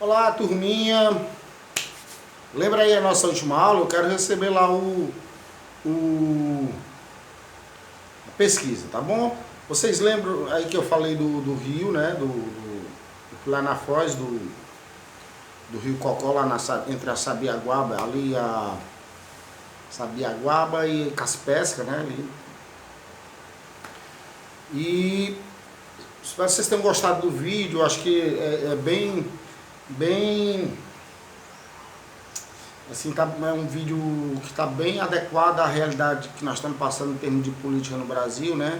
Olá, turminha. Lembra aí a nossa última aula? Eu quero receber lá a pesquisa, tá bom? Vocês lembram aí que eu falei do rio, né? Lá na foz do rio Cocó, lá entre a Sabiaguaba, ali a Sabiaguaba e Caspesca, né? Ali. E espero que vocês tenham gostado do vídeo. Eu acho que é bem assim, é um vídeo que está bem adequado à realidade que nós estamos passando em termos de política no Brasil, né?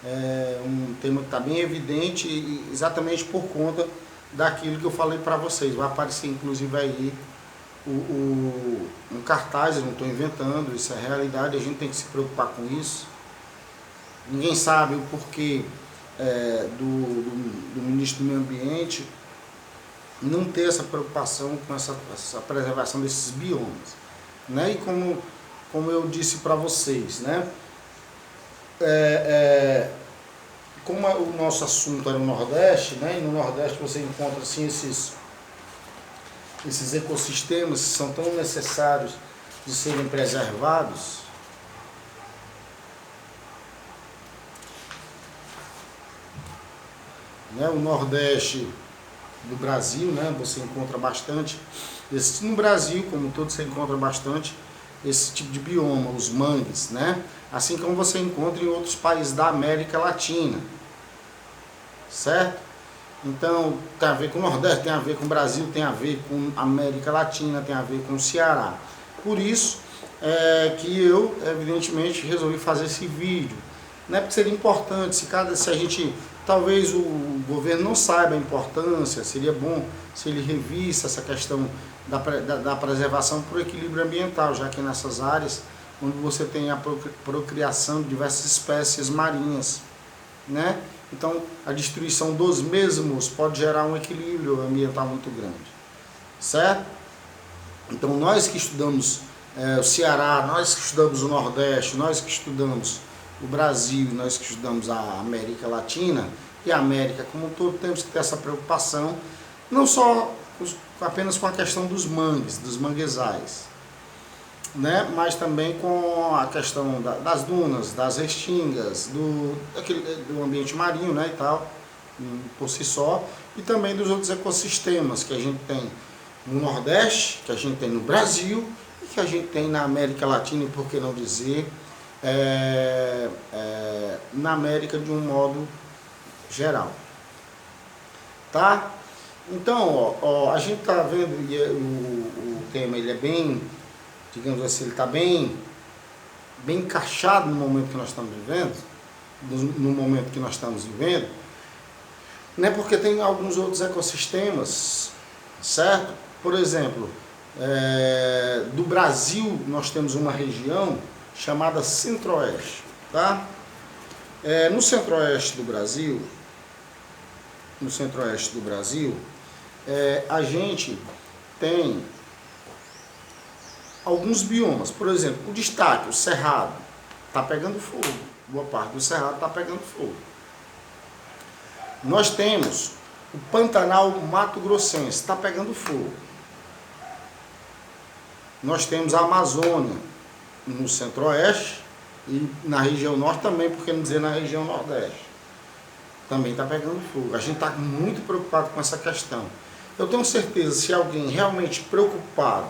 É um tema que está bem evidente, exatamente por conta daquilo que eu falei para vocês. Vai aparecer inclusive aí um cartaz, eu não estou inventando, isso é realidade, a gente tem que se preocupar com isso. Ninguém sabe o porquê do ministro do Meio Ambiente não ter essa preocupação com essa preservação desses biomas, né? E como eu disse para vocês, né? Como o nosso assunto era o Nordeste, né? E no Nordeste você encontra assim esses ecossistemas que são tão necessários de serem preservados. Né? O Nordeste do Brasil, né? Você encontra bastante, no Brasil como todo você encontra bastante esse tipo de bioma, os mangues, né? Assim como você encontra em outros países da América Latina, certo? Então tem a ver com o Nordeste, tem a ver com o Brasil, tem a ver com a América Latina, tem a ver com o Ceará. Por isso que eu evidentemente resolvi fazer esse vídeo, né? Porque seria importante se a gente, talvez o governo não saiba a importância, seria bom se ele revisse essa questão da preservação por equilíbrio ambiental, já que nessas áreas onde você tem a procriação de diversas espécies marinhas, né? Então a destruição dos mesmos pode gerar um equilíbrio ambiental muito grande, certo? Então nós que estudamos o Ceará, nós que estudamos o Nordeste, nós que estudamos o Brasil, nós que estudamos a América Latina e a América como um todo, temos que ter essa preocupação, não só apenas com a questão dos mangues, dos manguezais, né? Mas também com a questão das dunas, das restingas, do ambiente marinho, né? E tal, por si só, e também dos outros ecossistemas que a gente tem no Nordeste, que a gente tem no Brasil e que a gente tem na América Latina, e por que não dizer na América de um modo geral, tá? Então, a gente tá vendo o tema, ele é bem, digamos assim, ele está bem encaixado no momento que nós estamos vivendo, né? Porque tem alguns outros ecossistemas, certo? Por exemplo, do Brasil nós temos uma região chamada Centro-Oeste, tá? No Centro-Oeste do Brasil, a gente tem alguns biomas. Por exemplo, o destaque, o Cerrado, está pegando fogo. Boa parte do Cerrado está pegando fogo. Nós temos o Pantanal Mato Grossense, está pegando fogo. Nós temos a Amazônia no Centro-Oeste e na região Norte também, por que não dizer na região Nordeste. Também está pegando fogo. A gente está muito preocupado com essa questão. Eu tenho certeza, se alguém realmente preocupado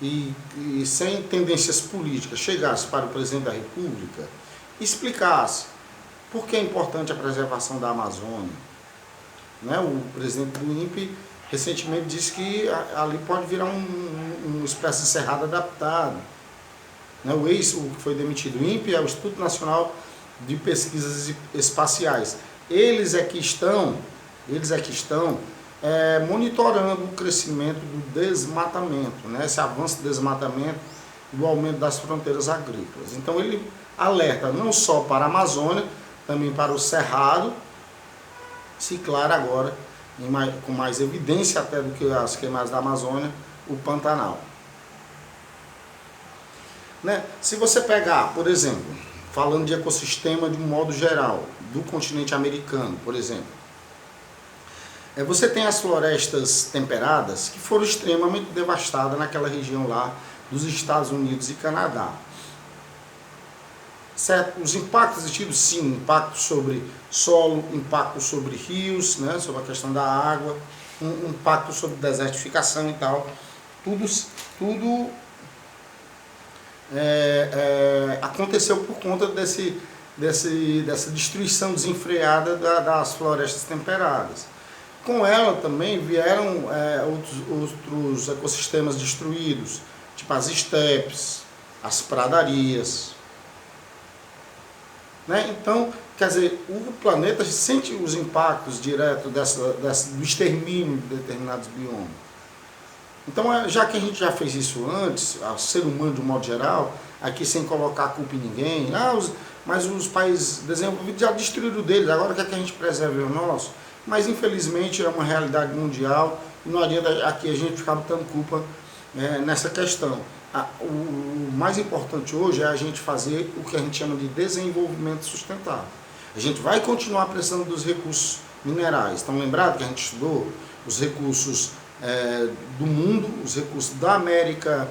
e sem tendências políticas chegasse para o presidente da República e explicasse por que é importante a preservação da Amazônia, né? O presidente do INPE recentemente disse que ali pode virar uma espécie de cerrado adaptado, né? O que foi demitido, o INPE é o Instituto Nacional de Pesquisas Espaciais. Eles é que estão monitorando o crescimento do desmatamento, né? Esse avanço do desmatamento e o aumento das fronteiras agrícolas. Então ele alerta não só para a Amazônia, também para o Cerrado, se claro agora, com mais evidência até do que as queimadas da Amazônia, o Pantanal. Né? Se você pegar, por exemplo, falando de ecossistema de um modo geral, do continente americano, por exemplo, Você tem as florestas temperadas que foram extremamente devastadas naquela região lá dos Estados Unidos e Canadá. Certo? Os impactos existidos, sim, impacto sobre solo, impacto sobre rios, né, sobre a questão da água, um impacto sobre desertificação e tal. Tudo aconteceu por conta dessa destruição desenfreada das florestas temperadas. Com ela também vieram outros ecossistemas destruídos, tipo as estepes, as pradarias. Né? Então, quer dizer, o planeta sente os impactos diretos do extermínio de determinados biomas. Então, já que a gente já fez isso antes, o ser humano de um modo geral, aqui sem colocar a culpa em ninguém, mas os países desenvolvidos já destruíram o deles, agora quer que a gente preserve o nosso. Mas infelizmente é uma realidade mundial e não adianta aqui a gente ficar botando culpa nessa questão. O mais importante hoje é a gente fazer o que a gente chama de desenvolvimento sustentável. A gente vai continuar precisando dos recursos minerais. Estão lembrados que a gente estudou os recursos do mundo, os recursos da América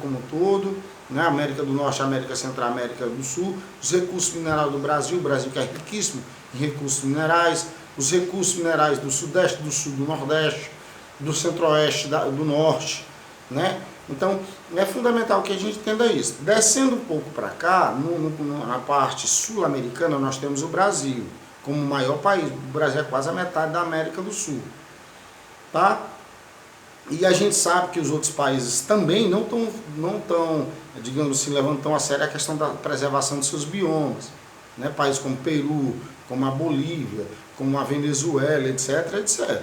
como um todo, né? América do Norte, América Central, América do Sul, os recursos minerais do Brasil, o Brasil que é riquíssimo em recursos minerais, os recursos minerais do Sudeste, do Sul, do Nordeste, do Centro-Oeste, do Norte, né? Então, é fundamental que a gente entenda isso. Descendo um pouco para cá, na parte sul-americana, nós temos o Brasil como o maior país. O Brasil é quase a metade da América do Sul. Tá? E a gente sabe que os outros países também não estão, digamos assim, levando tão a sério a questão da preservação de seus biomas. Né? Países como Peru, como a Bolívia, como a Venezuela, etc, etc.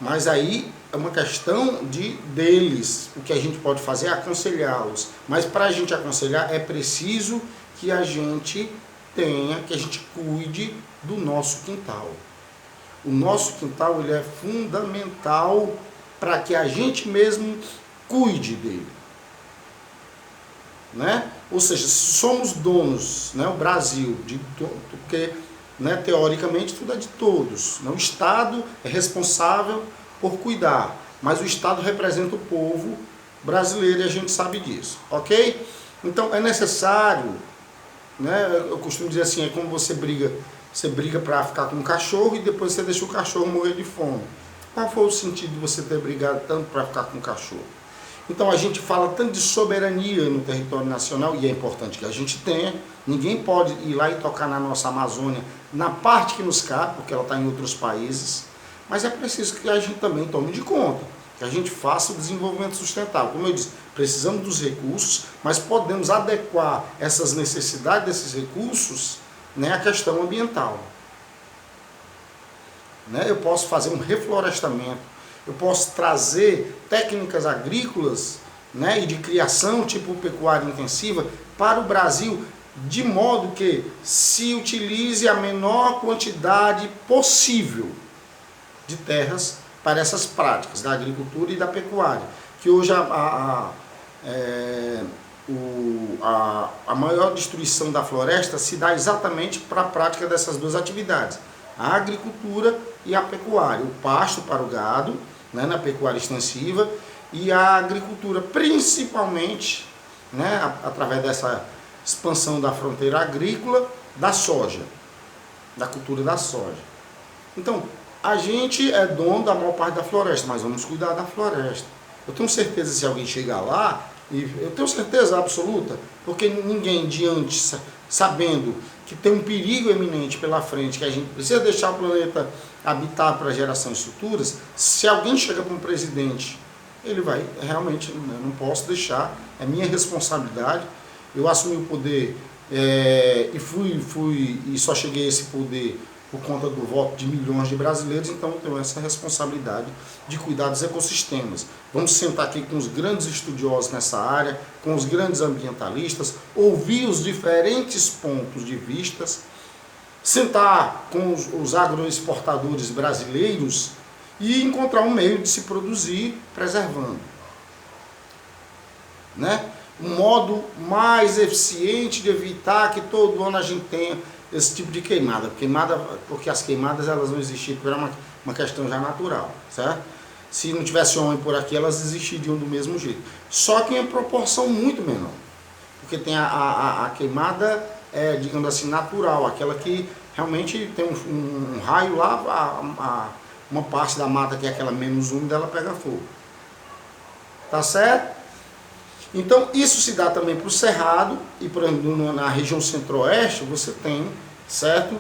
Mas aí é uma questão deles. O que a gente pode fazer é aconselhá-los. Mas para a gente aconselhar é preciso que a gente cuide do nosso quintal. O nosso quintal ele é fundamental para que a gente mesmo cuide dele. Né? Ou seja, somos donos, né? O Brasil, porque teoricamente tudo é de todos. O Estado é responsável por cuidar, mas o Estado representa o povo brasileiro e a gente sabe disso, ok? Então é necessário, né? Eu costumo dizer assim, é como você briga para ficar com um cachorro e depois você deixa o cachorro morrer de fome. Qual foi o sentido de você ter brigado tanto para ficar com o cachorro? Então a gente fala tanto de soberania no território nacional, e é importante que a gente tenha. Ninguém pode ir lá e tocar na nossa Amazônia, na parte que nos cabe, porque ela está em outros países, mas é preciso que a gente também tome de conta, que a gente faça o desenvolvimento sustentável. Como eu disse, precisamos dos recursos, mas podemos adequar essas necessidades desses recursos, né, à questão ambiental. Né? Eu posso fazer um reflorestamento, eu posso trazer técnicas agrícolas, né, e de criação, tipo pecuária intensiva, para o Brasil, de modo que se utilize a menor quantidade possível de terras para essas práticas da agricultura e da pecuária. Que hoje a maior destruição da floresta se dá exatamente para a prática dessas duas atividades, a agricultura e a pecuária, o pasto para o gado, né, na pecuária extensiva, e a agricultura principalmente, né, através dessa expansão da fronteira agrícola, da soja, da cultura da soja. Então, a gente é dono da maior parte da floresta, mas vamos cuidar da floresta. Eu tenho certeza, se alguém chegar lá, e eu tenho certeza absoluta, porque ninguém diante, sabendo que tem um perigo eminente pela frente, que a gente precisa deixar o planeta habitar para gerações futuras, se alguém chega para um presidente, ele vai, realmente, eu não posso deixar, é minha responsabilidade, eu assumi o poder e só cheguei a esse poder por conta do voto de milhões de brasileiros, então eu tenho essa responsabilidade de cuidar dos ecossistemas. Vamos sentar aqui com os grandes estudiosos nessa área, com os grandes ambientalistas, ouvir os diferentes pontos de vista, sentar com os agroexportadores brasileiros e encontrar um meio de se produzir preservando. Né? Um modo mais eficiente de evitar que todo ano a gente tenha esse tipo de queimada. Porque as queimadas elas não existiam, porque era uma questão já natural, certo? Se não tivesse homem por aqui, elas existiriam do mesmo jeito. Só que em proporção muito menor. Porque tem a queimada, digamos assim, natural, aquela que realmente tem um raio lá, uma parte da mata que é aquela menos úmida, ela pega fogo. Tá certo? Então, isso se dá também para o cerrado, e por exemplo, na região centro-oeste, você tem, certo?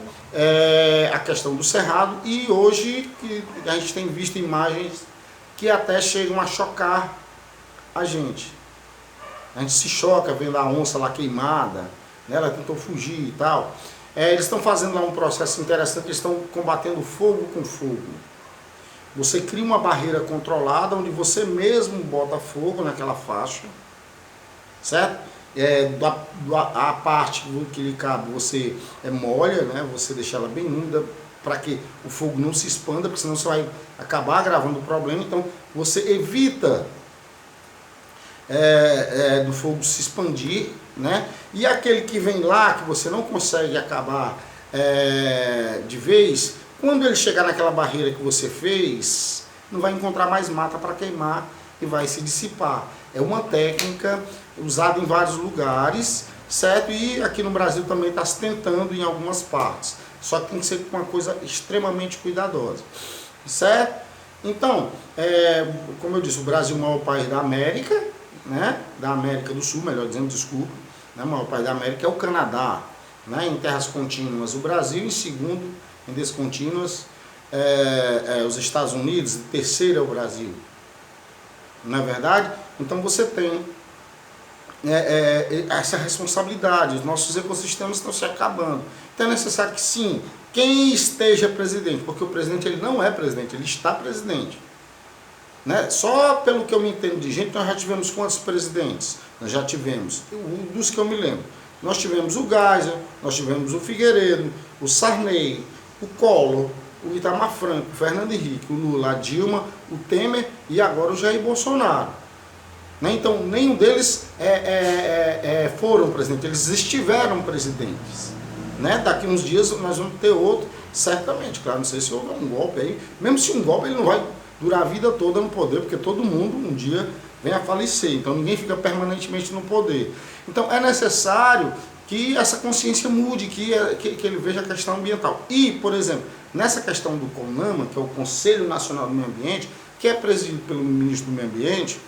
A questão do cerrado, e hoje que a gente tem visto imagens que até chegam a chocar a gente. A gente se choca vendo a onça lá queimada, né? Ela tentou fugir e tal. Eles estão fazendo lá um processo interessante, eles estão combatendo fogo com fogo. Você cria uma barreira controlada, onde você mesmo bota fogo naquela faixa, certo? A parte que lhe cabe, você molha, né? Você deixa ela bem úmida, para que o fogo não se expanda, porque senão você vai acabar agravando o problema. Então, você evita do fogo se expandir, né? E aquele que vem lá, que você não consegue acabar de vez, quando ele chegar naquela barreira que você fez, não vai encontrar mais mata para queimar e vai se dissipar. É uma técnica usada em vários lugares, certo? E aqui no Brasil também está se tentando em algumas partes. Só que tem que ser uma coisa extremamente cuidadosa, certo? Então, como eu disse, o Brasil é o maior país da América, né? Da América do Sul, melhor dizendo, desculpa, né? O maior país da América é o Canadá, né? Em terras contínuas o Brasil, em segundo, em descontínuas, os Estados Unidos, em terceiro é o Brasil, não é verdade? Então você tem essa responsabilidade, os nossos ecossistemas estão se acabando. Então é necessário que sim, quem esteja presidente, porque o presidente ele não é presidente, ele está presidente. Né? Só pelo que eu me entendo de gente, nós já tivemos quantos presidentes? Nós já tivemos, dos que eu me lembro, nós tivemos o Geisel, nós tivemos o Figueiredo, o Sarney, o Collor, o Itamar Franco, o Fernando Henrique, o Lula, a Dilma, o Temer e agora o Jair Bolsonaro. Né? Então, nenhum deles foram presidentes, eles estiveram presidentes. Né? Daqui uns dias nós vamos ter outro, certamente. Claro, não sei se houver um golpe aí. Mesmo se um golpe, ele não vai durar a vida toda no poder, porque todo mundo um dia vem a falecer. Então, ninguém fica permanentemente no poder. Então, é necessário que essa consciência mude, que ele veja a questão ambiental. E, por exemplo, nessa questão do CONAMA, que é o Conselho Nacional do Meio Ambiente, que é presidido pelo ministro do Meio Ambiente,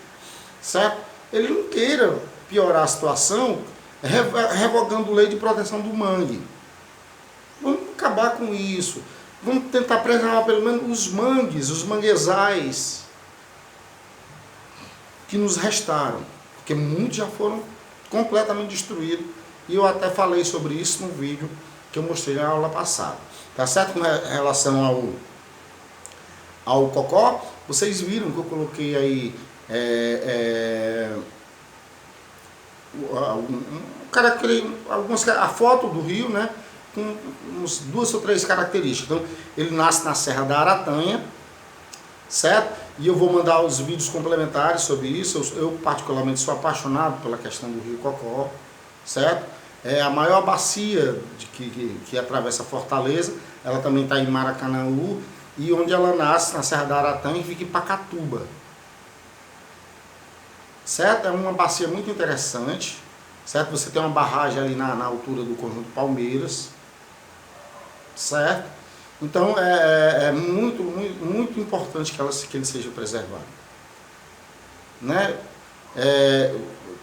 certo? Ele não queira piorar a situação revogando lei de proteção do mangue. Vamos acabar com isso. Vamos tentar preservar pelo menos os mangues, os manguezais que nos restaram, porque muitos já foram completamente destruídos. E eu até falei sobre isso no vídeo que eu mostrei na aula passada. Tá certo? Com relação ao cocó, vocês viram que eu coloquei aí a foto do rio, né, com uns 2 ou 3 características. Então, ele nasce na Serra da Aratanha, certo? E eu vou mandar os vídeos complementares sobre isso. Eu particularmente sou apaixonado pela questão do rio Cocó, certo? É a maior bacia que atravessa Fortaleza. Ela também está em Maracanaú, e onde ela nasce, na Serra da Aratanha, fica em Pacatuba. Certo? É uma bacia muito interessante, certo? Você tem uma barragem ali na altura do Conjunto Palmeiras, certo? Então é muito, muito, muito importante que ele seja preservado. Né?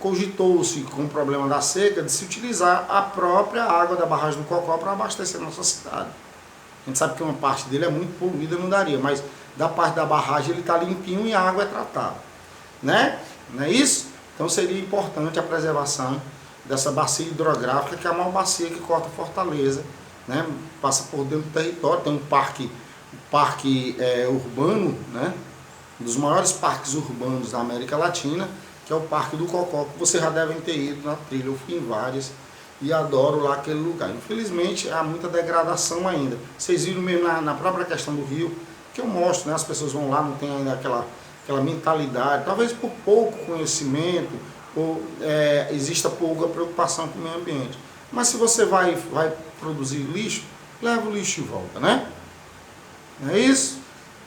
Cogitou-se, com o problema da seca, de se utilizar a própria água da barragem do Cocó para abastecer a nossa cidade. A gente sabe que uma parte dele é muito poluída, não daria, mas da parte da barragem ele está limpinho e a água é tratada. Né? Não é isso? Então seria importante a preservação dessa bacia hidrográfica, que é a maior bacia que corta Fortaleza, né? Passa por dentro do território, tem um parque urbano, né? Um dos maiores parques urbanos da América Latina, que é o Parque do Cocó, que vocês já devem ter ido na trilha, eu fui em várias e adoro lá aquele lugar. Infelizmente há muita degradação ainda. Vocês viram mesmo na própria questão do rio, que eu mostro, né? As pessoas vão lá, não tem ainda aquela mentalidade, talvez por pouco conhecimento, ou exista pouca preocupação com o meio ambiente. Mas se você vai produzir lixo, leva o lixo de volta, né? Não é isso?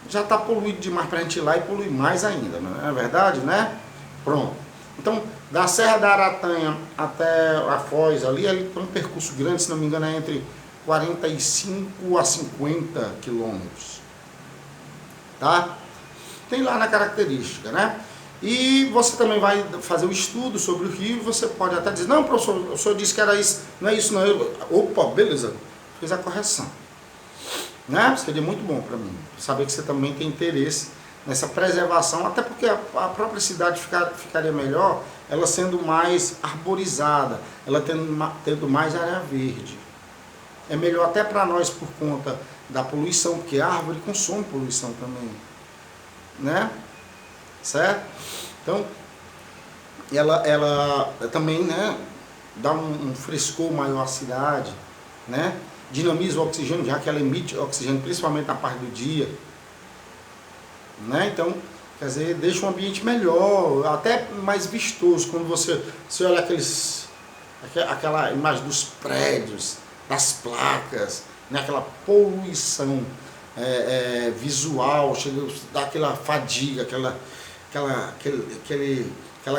Já está poluído demais para a gente ir lá e poluir mais ainda, não é verdade, né? Pronto. Então, da Serra da Aratanha até a Foz ali tem um percurso grande, se não me engano, é entre 45 a 50 quilômetros. Tá? Tem lá na característica, né? E você também vai fazer o estudo sobre o rio, você pode até dizer, não, professor, o senhor disse que era isso, não é isso não. Opa, beleza, fiz a correção. Né? Seria muito bom para mim, saber que você também tem interesse nessa preservação, até porque a própria cidade ficaria melhor, ela sendo mais arborizada, ela tendo mais área verde. É melhor até para nós por conta da poluição, porque a árvore consome poluição também, né? Certo? Então, ela também, né, dá um frescor maior à cidade, né? Dinamiza o oxigênio, já que ela emite oxigênio, principalmente na parte do dia, né? Então, quer dizer, deixa um ambiente melhor, até mais vistoso, quando você olha aquela imagem dos prédios, das placas, né? Aquela poluição visual, chega a dar aquela fadiga, aquela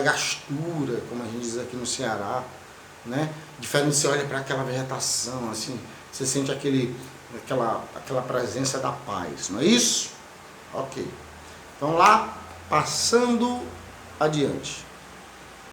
gastura, como a gente diz aqui no Ceará, né? Diferente, você olha para aquela vegetação, assim, você sente aquela presença da paz, não é isso? Ok. Então lá, passando adiante.